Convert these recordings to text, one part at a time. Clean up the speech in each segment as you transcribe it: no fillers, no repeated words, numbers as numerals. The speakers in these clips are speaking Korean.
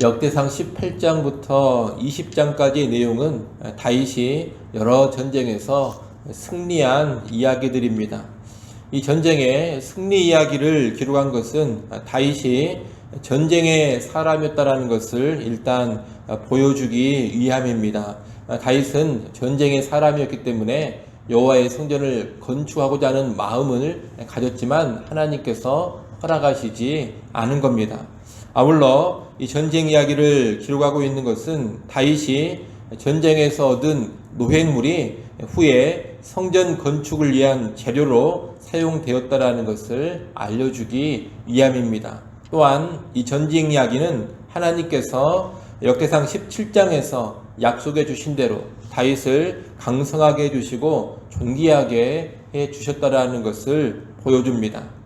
역대상 18장부터 20장까지의 내용은 다윗이 여러 전쟁에서 승리한 이야기들입니다. 이 전쟁의 승리 이야기를 기록한 것은 다윗이 전쟁의 사람이었다는 것을 일단 보여주기 위함입니다. 다윗은 전쟁의 사람이었기 때문에 여호와의 성전을 건축하고자 하는 마음을 가졌지만 하나님께서 허락하시지 않은 겁니다. 아울러 이 전쟁 이야기를 기록하고 있는 것은 다윗이 전쟁에서 얻은 노획물이 후에 성전 건축을 위한 재료로 사용되었다라는 것을 알려주기 위함입니다. 또한 이 전쟁 이야기는 하나님께서 역대상 17장에서 약속해 주신 대로 다윗을 강성하게 해주시고 존귀하게 해주셨다라는 것을 보여줍니다.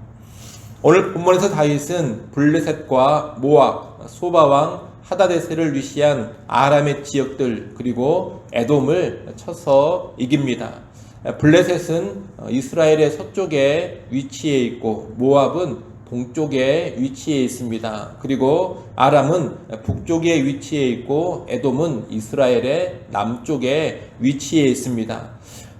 오늘 본문에서 다윗은 블레셋과 모압, 소바왕 하다데셀을 위시한 아람의 지역들 그리고 에돔을 쳐서 이깁니다. 블레셋은 이스라엘의 서쪽에 위치해 있고 모압은 동쪽에 위치해 있습니다. 그리고 아람은 북쪽에 위치해 있고 에돔은 이스라엘의 남쪽에 위치해 있습니다.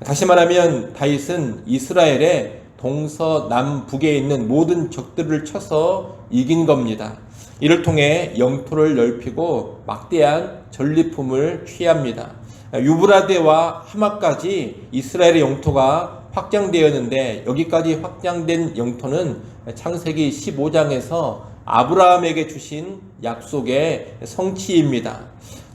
다시 말하면 다윗은 이스라엘의 동서남북에 있는 모든 적들을 쳐서 이긴 겁니다. 이를 통해 영토를 넓히고 막대한 전리품을 취합니다. 유브라데와 하마까지 이스라엘의 영토가 확장되었는데 여기까지 확장된 영토는 창세기 15장에서 아브라함에게 주신 약속의 성취입니다.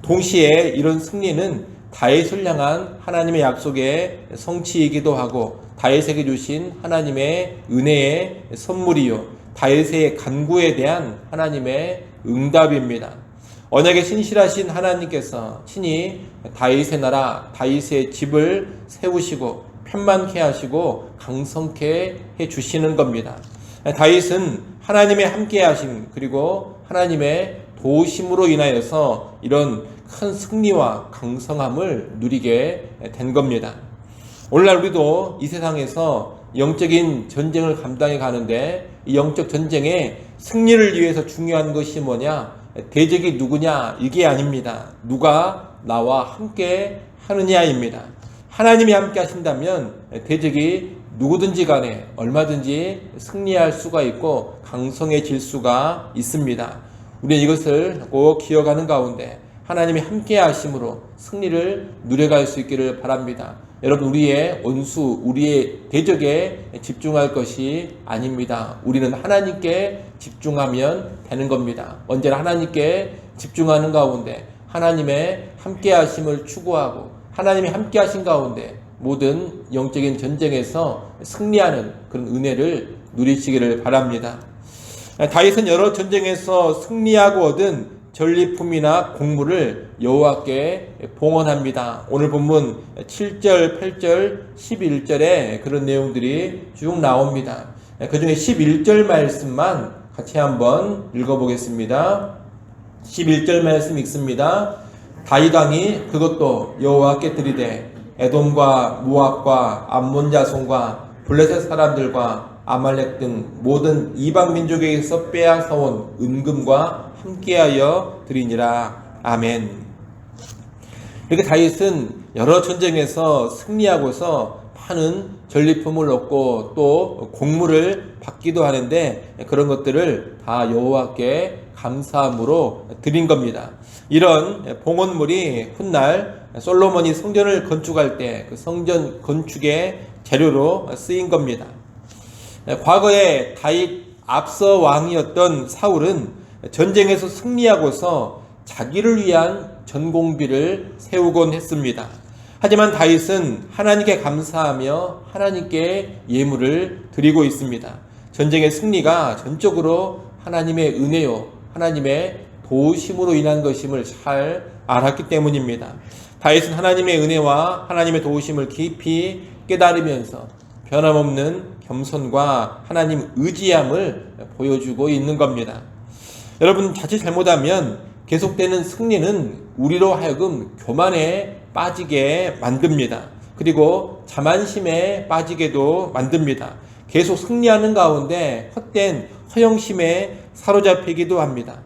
동시에 이런 승리는 다윗을 향한 하나님의 약속의 성취이기도 하고 다윗에게 주신 하나님의 은혜의 선물이요 다윗의 간구에 대한 하나님의 응답입니다. 언약에 신실하신 하나님께서 친히 다윗의 나라 다윗의 집을 세우시고 편만케 하시고 강성케 해주시는 겁니다. 다윗은 하나님의 함께하심 그리고 하나님의 도우심으로 인하여서 이런 큰 승리와 강성함을 누리게 된 겁니다. 오늘날 우리도 이 세상에서 영적인 전쟁을 감당해 가는데 이 영적 전쟁의 승리를 위해서 중요한 것이 뭐냐? 대적이 누구냐? 이게 아닙니다. 누가 나와 함께 하느냐입니다. 하나님이 함께 하신다면 대적이 누구든지 간에 얼마든지 승리할 수가 있고 강성해질 수가 있습니다. 우리는 이것을 꼭 기억하는 가운데 하나님이 함께 하심으로 승리를 누려갈 수 있기를 바랍니다. 여러분 우리의 원수, 우리의 대적에 집중할 것이 아닙니다. 우리는 하나님께 집중하면 되는 겁니다. 언제나 하나님께 집중하는 가운데 하나님의 함께 하심을 추구하고 하나님이 함께 하신 가운데 모든 영적인 전쟁에서 승리하는 그런 은혜를 누리시기를 바랍니다. 다윗은 여러 전쟁에서 승리하고 얻은 전리품이나 곡물을 여호와께 봉헌합니다. 오늘 본문 7절, 8절, 11절에 그런 내용들이 쭉 나옵니다. 그 중에 11절 말씀만 같이 한번 읽어보겠습니다. 11절 말씀 읽습니다. 다윗 왕이 그것도 여호와께 드리되 에돔과 모압과 암몬 자손과 블레셋 사람들과 아말렉 등 모든 이방 민족에게서 빼앗아온 은금과 함께하여 드리니라. 아멘. 이렇게 다윗은 여러 전쟁에서 승리하고서 많은 전리품을 얻고 또 곡물을 받기도 하는데 그런 것들을 다 여호와께 감사함으로 드린 겁니다. 이런 봉헌물이 훗날 솔로몬이 성전을 건축할 때 그 성전 건축의 재료로 쓰인 겁니다. 과거에 다윗 앞서 왕이었던 사울은 전쟁에서 승리하고서 자기를 위한 전공비를 세우곤 했습니다. 하지만 다윗은 하나님께 감사하며 하나님께 예물을 드리고 있습니다. 전쟁의 승리가 전적으로 하나님의 은혜요 하나님의 도우심으로 인한 것임을 잘 알았기 때문입니다. 다윗은 하나님의 은혜와 하나님의 도우심을 깊이 깨달으면서 변함없는 겸손과 하나님 의지함을 보여주고 있는 겁니다. 여러분 자칫 잘못하면 계속되는 승리는 우리로 하여금 교만에 빠지게 만듭니다. 그리고 자만심에 빠지게도 만듭니다. 계속 승리하는 가운데 헛된 허영심에 사로잡히기도 합니다.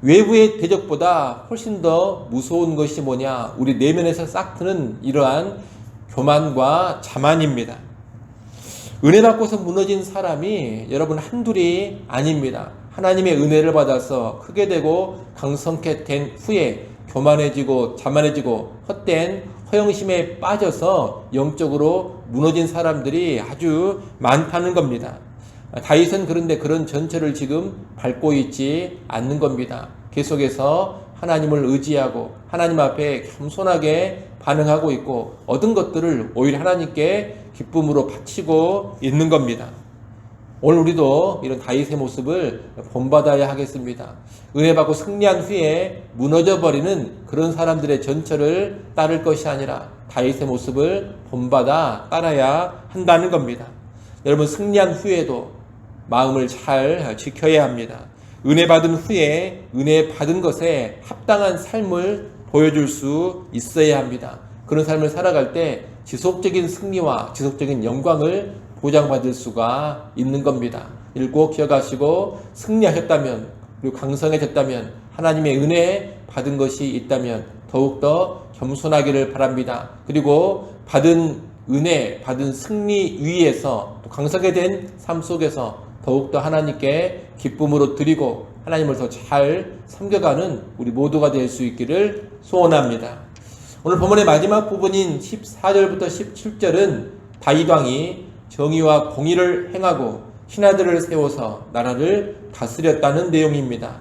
외부의 대적보다 훨씬 더 무서운 것이 뭐냐? 우리 내면에서 싹 트는 이러한 교만과 자만입니다. 은혜 받고서 무너진 사람이 여러분 한둘이 아닙니다. 하나님의 은혜를 받아서 크게 되고 강성케 된 후에 교만해지고 자만해지고 헛된 허영심에 빠져서 영적으로 무너진 사람들이 아주 많다는 겁니다. 다윗은 그런데 그런 전철을 지금 밟고 있지 않는 겁니다. 계속해서 하나님을 의지하고 하나님 앞에 겸손하게 반응하고 있고 얻은 것들을 오히려 하나님께 기쁨으로 바치고 있는 겁니다. 오늘 우리도 이런 다윗의 모습을 본받아야 하겠습니다. 은혜 받고 승리한 후에 무너져버리는 그런 사람들의 전철을 따를 것이 아니라 다윗의 모습을 본받아 따라야 한다는 겁니다. 여러분, 승리한 후에도 마음을 잘 지켜야 합니다. 은혜 받은 후에 은혜 받은 것에 합당한 삶을 보여줄 수 있어야 합니다. 그런 삶을 살아갈 때 지속적인 승리와 지속적인 영광을 보장받을 수가 있는 겁니다. 이를 꼭 기억하시고 승리하셨다면 그리고 강성해졌다면 하나님의 은혜 받은 것이 있다면 더욱더 겸손하기를 바랍니다. 그리고 받은 은혜, 받은 승리 위에서 또 강성하게 된 삶 속에서 더욱더 하나님께 기쁨으로 드리고 하나님을 더 잘 섬겨가는 우리 모두가 될 수 있기를 소원합니다. 오늘 본문의 마지막 부분인 14절부터 17절은 다윗 왕이 정의와 공의를 행하고 신하들을 세워서 나라를 다스렸다는 내용입니다.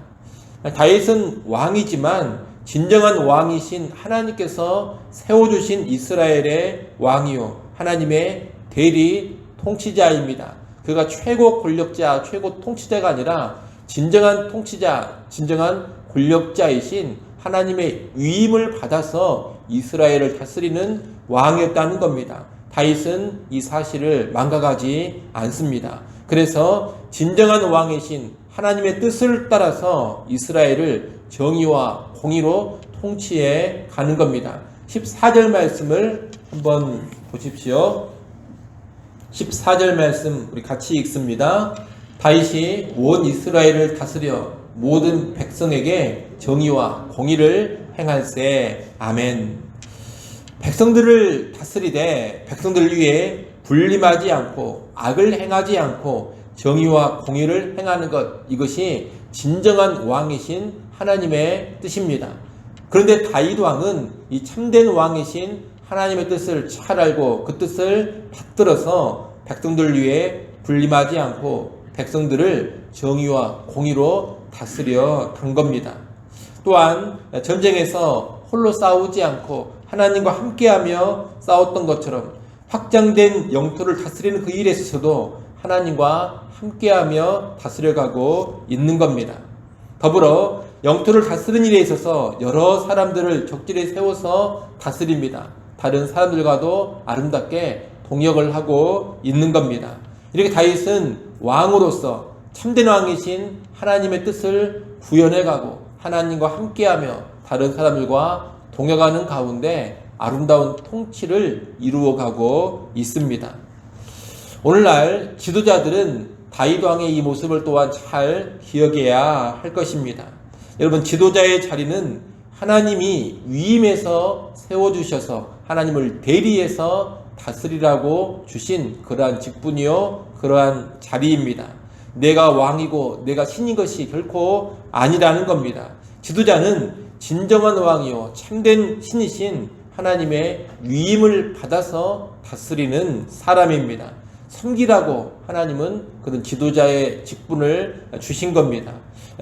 다윗은 왕이지만 진정한 왕이신 하나님께서 세워주신 이스라엘의 왕이요 하나님의 대리 통치자입니다. 그가 최고 권력자, 최고 통치자가 아니라 진정한 통치자, 진정한 권력자이신 하나님의 위임을 받아서 이스라엘을 다스리는 왕이었다는 겁니다. 다윗은 이 사실을 망각하지 않습니다. 그래서 진정한 왕이신 하나님의 뜻을 따라서 이스라엘을 정의와 공의로 통치해 가는 겁니다. 14절 말씀을 한번 보십시오. 14절 말씀 우리 같이 읽습니다. 다윗이 온 이스라엘을 다스려 모든 백성에게 정의와 공의를 행할세. 아멘. 백성들을 다스리되 백성들을 위해 불림하지 않고 악을 행하지 않고 정의와 공의를 행하는 것, 이것이 진정한 왕이신 하나님의 뜻입니다. 그런데 다윗 왕은 이 참된 왕이신 하나님의 뜻을 잘 알고 그 뜻을 받들어서 백성들을 위해 불림하지 않고 백성들을 정의와 공의로 다스려 간 겁니다. 또한 전쟁에서 홀로 싸우지 않고 하나님과 함께하며 싸웠던 것처럼 확장된 영토를 다스리는 그 일에 있어서도 하나님과 함께하며 다스려가고 있는 겁니다. 더불어 영토를 다스리는 일에 있어서 여러 사람들을 적절히 세워서 다스립니다. 다른 사람들과도 아름답게 동역을 하고 있는 겁니다. 이렇게 다윗은 왕으로서 참된 왕이신 하나님의 뜻을 구현해가고 하나님과 함께하며 다른 사람들과 동역하는 가운데 아름다운 통치를 이루어가고 있습니다. 오늘날 지도자들은 다윗 왕의 이 모습을 또한 잘 기억해야 할 것입니다. 여러분, 지도자의 자리는 하나님이 위임해서 세워주셔서 하나님을 대리해서 다스리라고 주신 그러한 직분이요 그러한 자리입니다. 내가 왕이고 내가 신인 것이 결코 아니라는 겁니다. 지도자는 진정한 왕이요 참된 신이신 하나님의 위임을 받아서 다스리는 사람입니다. 섬기라고 하나님은 그런 지도자의 직분을 주신 겁니다.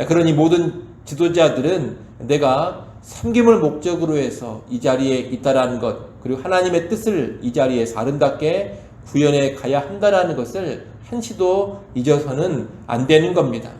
그러니 모든 지도자들은 내가 섬김을 목적으로 해서 이 자리에 있다라는 것, 그리고 하나님의 뜻을 이 자리에서 아름답게 구현해 가야 한다라는 것을 한시도 잊어서는 안 되는 겁니다.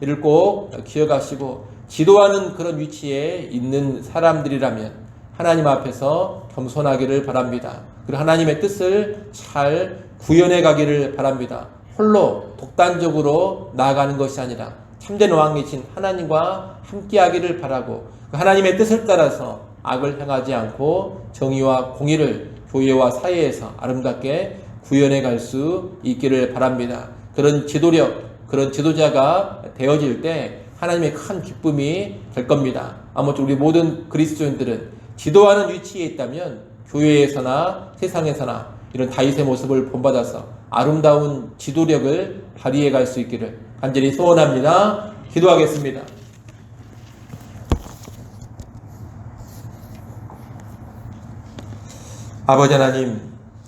이를 꼭 기억하시고 지도하는 그런 위치에 있는 사람들이라면 하나님 앞에서 겸손하기를 바랍니다. 그리고 하나님의 뜻을 잘 구현해 가기를 바랍니다. 홀로 독단적으로 나아가는 것이 아니라 참된 왕이신 하나님과 함께하기를 바라고 그 하나님의 뜻을 따라서 악을 행하지 않고 정의와 공의를 교회와 사회에서 아름답게 구현해 갈 수 있기를 바랍니다. 그런 지도력, 그런 지도자가 되어질 때 하나님의 큰 기쁨이 될 겁니다. 아무쪼록 우리 모든 그리스도인들은 지도하는 위치에 있다면 교회에서나 세상에서나 이런 다윗의 모습을 본받아서 아름다운 지도력을 발휘해 갈 수 있기를 간절히 소원합니다. 기도하겠습니다. 아버지 하나님,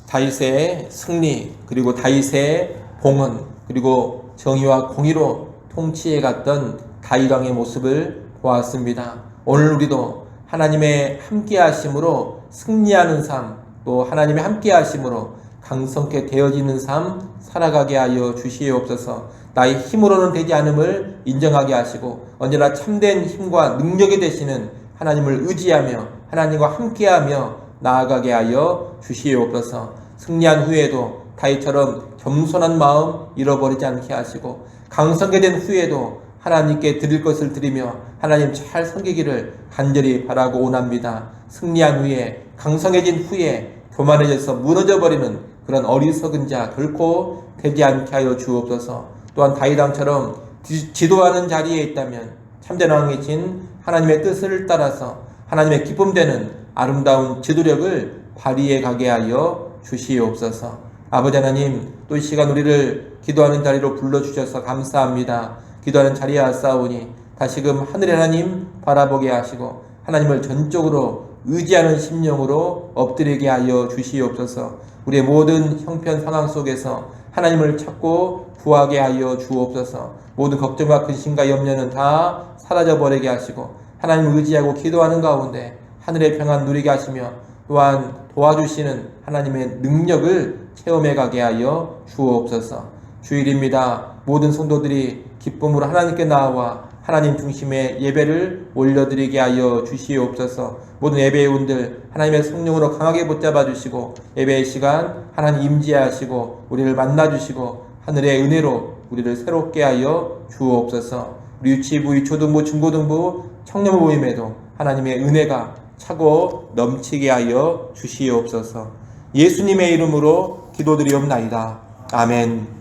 다윗의 승리, 그리고 다윗의 봉헌, 그리고 정의와 공의로 통치해 갔던 다윗 왕의 모습을 보았습니다. 오늘 우리도 하나님의 함께 하심으로 승리하는 삶, 또 하나님의 함께 하심으로 강성케 되어지는 삶 살아가게 하여 주시옵소서. 나의 힘으로는 되지 않음을 인정하게 하시고 언제나 참된 힘과 능력이 되시는 하나님을 의지하며 하나님과 함께하며 나아가게 하여 주시옵소서. 승리한 후에도 다윗처럼 겸손한 마음 잃어버리지 않게 하시고 강성케 된 후에도 하나님께 드릴 것을 드리며 하나님 잘 섬기기를 간절히 바라고 원합니다. 승리한 후에 강성해진 후에 교만해져서 무너져버리는 그런 어리석은 자 결코 되지 않게 하여 주옵소서. 또한 다윗 왕처럼 지도하는 자리에 있다면 참된 왕이신 하나님의 뜻을 따라서 하나님의 기쁨되는 아름다운 지도력을 발휘해 가게 하여 주시옵소서. 아버지 하나님, 또 이 시간 우리를 기도하는 자리로 불러주셔서 감사합니다. 기도하는 자리에 왔사오니 다시금 하늘의 하나님 바라보게 하시고 하나님을 전적으로 의지하는 심령으로 엎드리게 하여 주시옵소서. 우리의 모든 형편 상황 속에서 하나님을 찾고 구하게 하여 주옵소서. 모든 걱정과 근심과 염려는 다 사라져버리게 하시고 하나님을 의지하고 기도하는 가운데 하늘의 평안 누리게 하시며 또한 도와주시는 하나님의 능력을 체험해 가게 하여 주옵소서. 주일입니다. 모든 성도들이 기쁨으로 하나님께 나와 하나님 중심의 예배를 올려드리게 하여 주시옵소서. 모든 예배의원들 하나님의 성령으로 강하게 붙잡아 주시고 예배의 시간 하나님 임재하시고 우리를 만나주시고 하늘의 은혜로 우리를 새롭게 하여 주옵소서. 우리 유치부, 초등부, 중고등부, 청년부 모임에도 하나님의 은혜가 차고 넘치게 하여 주시옵소서. 예수님의 이름으로 기도드리옵나이다. 아멘.